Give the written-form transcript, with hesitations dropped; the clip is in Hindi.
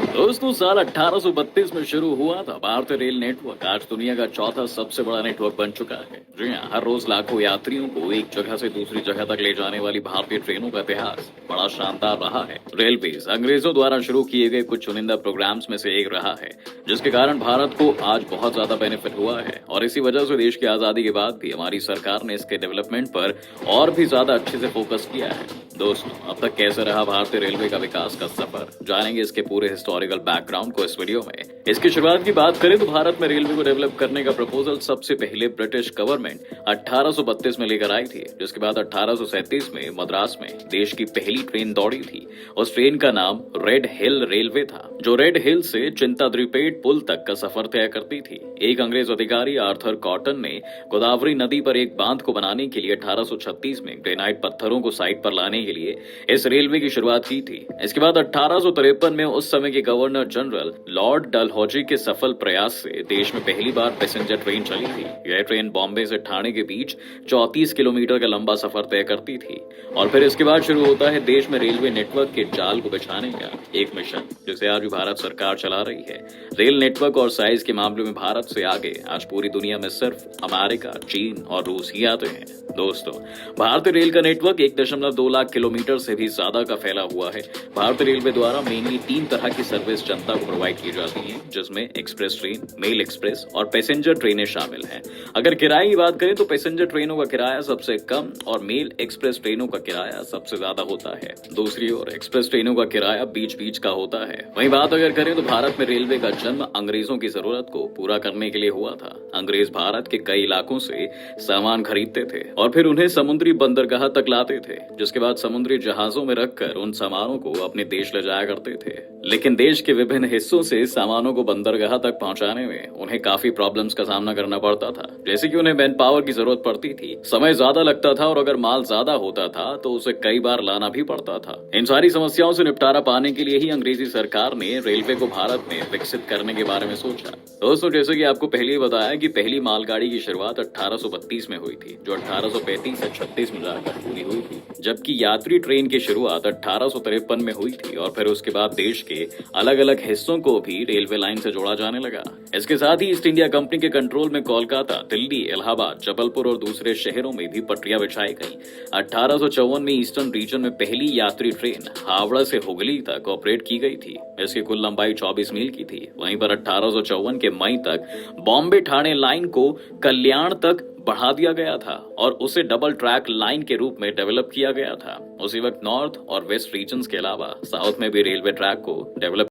दोस्तों, साल 1832 में शुरू हुआ था भारतीय रेल नेटवर्क। आज दुनिया का चौथा सबसे बड़ा नेटवर्क बन चुका है। जी हाँ, हर रोज लाखों यात्रियों को एक जगह से दूसरी जगह तक ले जाने वाली भारतीय ट्रेनों का इतिहास बड़ा शानदार रहा है। रेलवे अंग्रेजों द्वारा शुरू किए गए कुछ चुनिंदा प्रोग्राम्स में से एक रहा है, जिसके कारण भारत को आज बहुत ज्यादा बेनिफिट हुआ है। और इसी वजह से देश की आजादी के बाद भी हमारी सरकार ने इसके डेवलपमेंट पर और भी ज्यादा अच्छे से फोकस किया है। दोस्तों, अब तक कैसे रहा भारतीय रेलवे का विकास का सफर, जानेंगे इसके पूरे हिस्टोरिकल बैकग्राउंड को इस वीडियो में। इसकी शुरुआत की बात करें तो भारत में रेलवे को डेवलप करने का प्रपोजल सबसे पहले ब्रिटिश गवर्नमेंट 1832 में लेकर आई थी, जिसके बाद 1837 में मद्रास में देश की पहली ट्रेन दौड़ी थी। उस ट्रेन का नाम रेड हिल रेलवे था, जो रेड हिल से चिंताद्रिपेट पुल तक का सफर तय करती थी। एक अंग्रेज अधिकारी आर्थर कॉटन ने गोदावरी नदी पर एक बांध को बनाने के लिए 1836 में ग्रेनाइट पत्थरों को साइड पर लाने के लिए इस रेलवे की शुरुआत की थी। इसके बाद 1853 में उस समय के गवर्नर जनरल लॉर्ड डलहौजी के सफल प्रयास से देश में पहली बार पैसेंजर ट्रेन चली थी। यह ट्रेन बॉम्बे से ठाणे के बीच 34 किलोमीटर का लंबा सफर तय करती थी। और फिर इसके बाद शुरू होता है देश में रेलवे नेटवर्क के जाल को बिछाने का एक मिशन, जिसे आज भी भारत सरकार चला रही है। रेल नेटवर्क और साइज के मामले में भारत से आगे आज पूरी दुनिया में सिर्फ अमेरिका, चीन और रूस ही आते हैं। दोस्तों, भारतीय रेल का नेटवर्क 1.2 लाख किलोमीटर से भी ज्यादा का फैला हुआ है। भारतीय रेलवे द्वारा मेनली 3 तरह की सर्विस जनता को प्रोवाइड की जाती है, जिसमें एक्सप्रेस ट्रेन, मेल एक्सप्रेस और पैसेंजर ट्रेनें शामिल हैं। अगर किराए की बात करें तो पैसेंजर ट्रेनों का किराया सबसे कम और मेल एक्सप्रेस ट्रेनों का किराया सबसे ज्यादा होता है। दूसरी ओर एक्सप्रेस ट्रेनों का किराया बीच बीच का होता है। वहीं बात अगर करें तो भारत में रेलवे का जन्म अंग्रेजों की जरूरत को पूरा करने के लिए हुआ था। अंग्रेज भारत के कई इलाकों से सामान खरीदते थे और फिर उन्हें समुद्री बंदरगाह तक लाते थे, जिसके बाद समुद्री जहाजों में रखकर उन सामानों को अपने देश ले जाया करते थे। लेकिन देश के विभिन्न हिस्सों से सामानों को बंदरगाह तक पहुंचाने में उन्हें काफी प्रॉब्लम्स का सामना करना पड़ता था, जैसे कि उन्हें मैन पावर की जरूरत पड़ती थी, समय ज्यादा लगता था और अगर माल ज्यादा होता था तो उसे कई बार लाना भी पड़ता था। इन सारी समस्याओं से निपटारा पाने के लिए ही अंग्रेजी सरकार ने रेलवे को भारत में विकसित करने के बारे में सोचा। दोस्तों, जैसे कि आपको पहले ही बताया कि पहली मालगाड़ी की शुरुआत 1832 में हुई थी, जो 1835 से 36 में जाकर पूरी हुई थी, जबकि यात्री ट्रेन की शुरुआत 1853 में हुई थी और फिर उसके बाद देश के अलग अलग हिस्सों को भी रेलवे लाइन से जोड़ा जाने लगा। इसके साथ ही ईस्ट इंडिया कंपनी के कंट्रोल में कोलकाता, दिल्ली, इलाहाबाद, जबलपुर और दूसरे शहरों में भी पटरियां बिछाई गई। 1854 में ईस्टर्न रीजन में पहली यात्री ट्रेन हावड़ा से हुगली तक ऑपरेट की गई थी। इसकी कुल लंबाई 24 मील की थी। वहीं पर 1854 के मई तक बॉम्बे ठाणे लाइन को कल्याण तक बढ़ा दिया गया था और उसे डबल ट्रैक लाइन के रूप में डेवलप किया गया था। उसी वक्त नॉर्थ और वेस्ट रीजन्स के अलावा साउथ में भी रेलवे ट्रैक को डेवलप